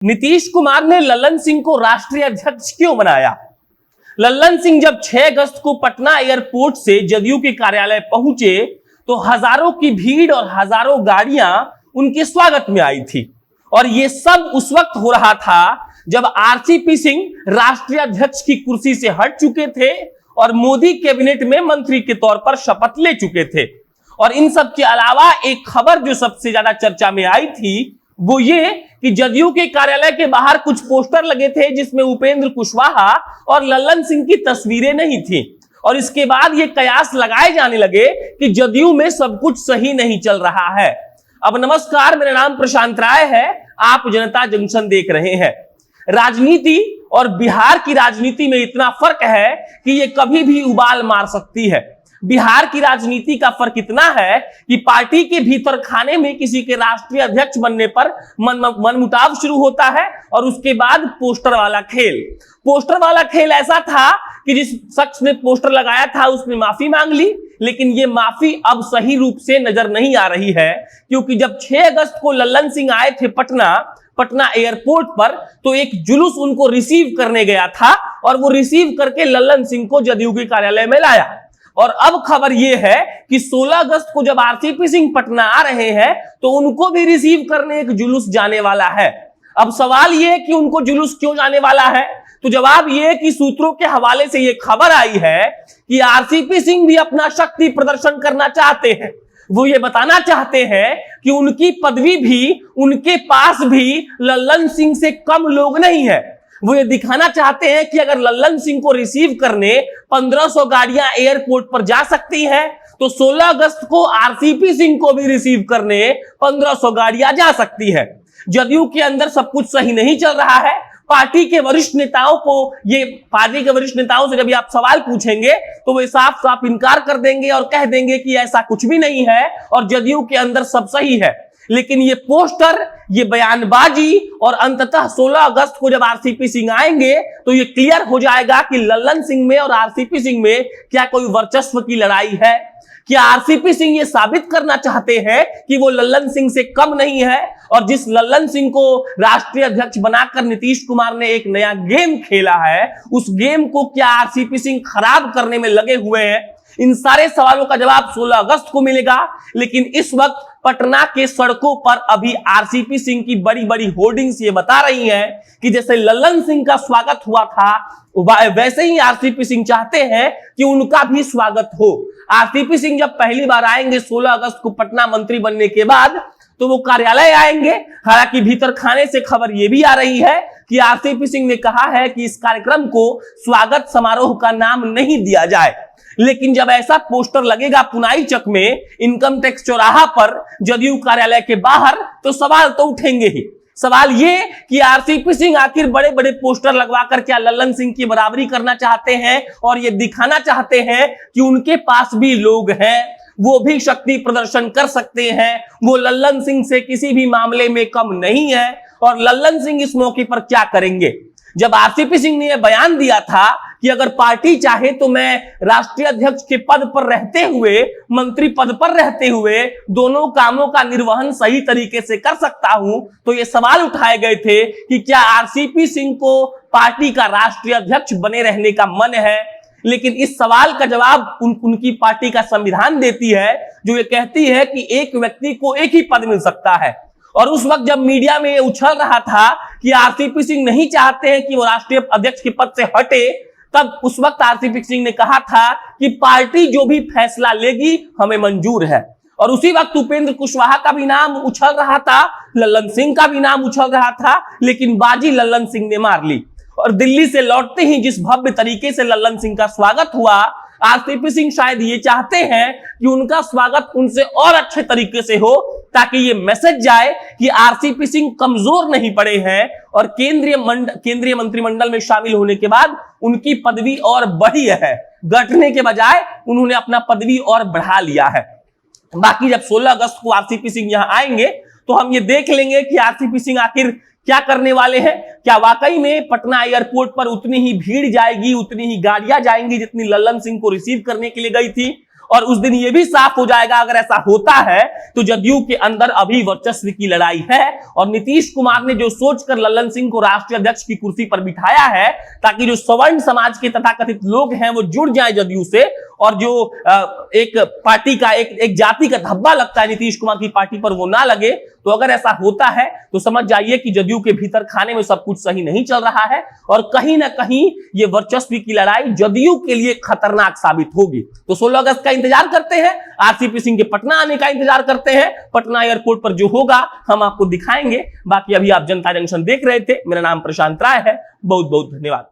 नीतीश कुमार ने लल्लन सिंह को राष्ट्रीय अध्यक्ष क्यों बनाया? लल्लन सिंह जब 6 अगस्त को पटना एयरपोर्ट से जदयू के कार्यालय पहुंचे तो हजारों की भीड़ और हजारों गाड़ियां उनके स्वागत में आई थी। और ये सब उस वक्त हो रहा था जब आरसीपी सिंह राष्ट्रीय अध्यक्ष की कुर्सी से हट चुके थे और मोदी कैबिनेट में मंत्री के तौर पर शपथ ले चुके थे। और इन सब के अलावा एक खबर जो सबसे ज्यादा चर्चा में आई थी वो ये कि जदयू के कार्यालय के बाहर कुछ पोस्टर लगे थे जिसमें उपेंद्र कुशवाहा और लल्लन सिंह की तस्वीरें नहीं थी। और इसके बाद ये कयास लगाए जाने लगे कि जदयू में सब कुछ सही नहीं चल रहा है। अब नमस्कार, मेरा नाम प्रशांत राय है, आप जनता जंक्शन देख रहे हैं। राजनीति और बिहार की राजनीति में इतना फर्क है कि ये कभी भी उबाल मार सकती है। बिहार की राजनीति का फर्क इतना है कि पार्टी के भीतर खाने में किसी के राष्ट्रीय अध्यक्ष बनने पर मनमुटाव शुरू होता है और उसके बाद पोस्टर वाला खेल ऐसा था कि जिस शख्स ने पोस्टर लगाया था उसने माफी मांग ली, लेकिन ये माफी अब सही रूप से नजर नहीं आ रही है, क्योंकि जब 6 अगस्त को लल्लन सिंह आए थे पटना एयरपोर्ट पर तो एक जुलूस उनको रिसीव करने गया था और वो रिसीव करके लल्लन सिंह को जदयू के कार्यालय में लाया। और अब खबर यह है कि 16 अगस्त को जब आरसीपी सिंह पटना आ रहे हैं तो उनको भी रिसीव करने एक जुलूस जाने वाला है। अब सवाल यह कि उनको जुलूस क्यों जाने वाला है, तो जवाब यह कि सूत्रों के हवाले से यह खबर आई है कि आरसीपी सिंह भी अपना शक्ति प्रदर्शन करना चाहते हैं। वो ये बताना चाहते हैं कि उनकी पदवी भी, उनके पास भी लल्लन सिंह से कम लोग नहीं है। वो ये दिखाना चाहते हैं कि अगर लल्लन सिंह को रिसीव करने 1500 गाड़ियां एयरपोर्ट पर जा सकती हैं तो 16 अगस्त को आरसीपी सिंह को भी रिसीव करने 1500 गाड़ियां जा सकती है। जदयू के अंदर सब कुछ सही नहीं चल रहा है। पार्टी के वरिष्ठ नेताओं से जब आप सवाल पूछेंगे तो वे साफ साफ इनकार कर देंगे और कह देंगे कि ऐसा कुछ भी नहीं है और जदयू के अंदर सब सही है। लेकिन ये पोस्टर, ये बयानबाजी और अंततः 16 अगस्त को जब आरसीपी सिंह आएंगे तो ये क्लियर हो जाएगा कि लल्लन सिंह में और आरसीपी सिंह में क्या कोई वर्चस्व की लड़ाई है। क्या आरसीपी सिंह ये साबित करना चाहते हैं कि वो लल्लन सिंह से कम नहीं है, और जिस लल्लन सिंह को राष्ट्रीय अध्यक्ष बनाकर नीतीश कुमार ने एक नया गेम खेला है उस गेम को क्या आरसीपी सिंह खराब करने में लगे हुए हैं? इन सारे सवालों का जवाब 16 अगस्त को मिलेगा। लेकिन इस वक्त पटना के सड़कों पर अभी आरसीपी सिंह की बड़ी बड़ी होर्डिंग्स ये बता रही हैं कि जैसे लल्लन सिंह का स्वागत हुआ था वैसे ही आरसीपी सिंह चाहते हैं कि उनका भी स्वागत हो। आरसीपी सिंह जब पहली बार आएंगे 16 अगस्त को पटना मंत्री बनने के बाद तो वो कार्यालय आएंगे। हालांकि भीतर खाने से खबर ये भी आ रही है कि आरसीपी सिंह ने कहा है कि इस कार्यक्रम को स्वागत समारोह का नाम नहीं दिया जाए। लेकिन जब ऐसा पोस्टर लगेगा पुनाई चक में, इनकम टैक्स चौराहा पर, जदयू कार्यालय के बाहर, तो सवाल तो उठेंगे ही। सवाल ये कि आरसीपी सिंह आखिर बड़े बड़े पोस्टर लगवाकर क्या लल्लन सिंह की बराबरी करना चाहते हैं और ये दिखाना चाहते हैं कि उनके पास भी लोग हैं, वो भी शक्ति प्रदर्शन कर सकते हैं, वो लल्लन सिंह से किसी भी मामले में कम नहीं है। और लल्लन सिंह इस मौके पर क्या करेंगे? जब आरसीपी सिंह ने यह बयान दिया था कि अगर पार्टी चाहे तो मैं राष्ट्रीय अध्यक्ष के पद पर रहते हुए, मंत्री पद पर रहते हुए दोनों कामों का निर्वहन सही तरीके से कर सकता हूं, तो ये सवाल उठाए गए थे कि क्या आरसीपी सिंह को पार्टी का राष्ट्रीय अध्यक्ष बने रहने का मन है। लेकिन इस सवाल का जवाब उनकी पार्टी का संविधान देती है, जो ये कहती है कि एक व्यक्ति को एक ही पद मिल सकता है। और उस वक्त जब मीडिया में ये उछल रहा था कि आरसीपी सिंह नहीं चाहते हैं कि वो राष्ट्रीय अध्यक्ष के पद से हटे, तब उस वक्त आरसीपी सिंह ने कहा था कि पार्टी जो भी फैसला लेगी हमें मंजूर है। और उसी वक्त उपेंद्र कुशवाहा का भी नाम उछल रहा था, लल्लन सिंह का भी नाम उछल रहा था, लेकिन बाजी लल्लन सिंह ने मार ली। और दिल्ली से लौटते ही जिस भव्य तरीके से लल्लन सिंह का स्वागत हुआ, आरसीपी सिंह शायद ये चाहते हैं कि उनका स्वागत उनसे और अच्छे तरीके से हो, ताकि ये मैसेज जाए कि आरसीपी सिंह कमजोर नहीं पड़े हैं और केंद्रीय मंत्रिमंडल में शामिल होने के बाद उनकी पदवी और बढ़ी है। घटने के बजाय उन्होंने अपना पदवी और बढ़ा लिया है। बाकी जब 16 अगस्त को आरसीपी सिंह यहां आएंगे तो हम ये देख लेंगे कि आरसीपी सिंह आखिर क्या करने वाले हैं। क्या वाकई में पटना एयरपोर्ट पर उतनी ही भीड़ जाएगी, उतनी ही गाड़ियां जाएंगी जितनी लल्लन सिंह को रिसीव करने के लिए गई थी? और उस दिन यह भी साफ हो जाएगा अगर ऐसा होता है तो जदयू के अंदर अभी वर्चस्व की लड़ाई है। और नीतीश कुमार ने जो सोचकर लल्लन सिंह को राष्ट्रीय अध्यक्ष की कुर्सी पर बिठाया है ताकि जो सवर्ण समाज के तथाकथित लोग हैं वो जुड़ जाएं जदयू से, और जो एक पार्टी का एक जाति का धब्बा लगता है नीतीश कुमार की पार्टी पर वो ना लगे, तो अगर ऐसा होता है तो समझ जाइए कि जदयू के भीतर खाने में सब कुछ सही नहीं चल रहा है और कहीं ना कहीं ये वर्चस्व की लड़ाई जदयू के लिए खतरनाक साबित होगी। तो 16 अगस्त का इंतजार करते हैं, आरसीपी सिंह के पटना आने का इंतजार करते हैं, पटना एयरपोर्ट पर जो होगा हम आपको दिखाएंगे। बाकी अभी आप जनता जंक्शन देख रहे थे, मेरा नाम प्रशांत राय है, बहुत बहुत धन्यवाद।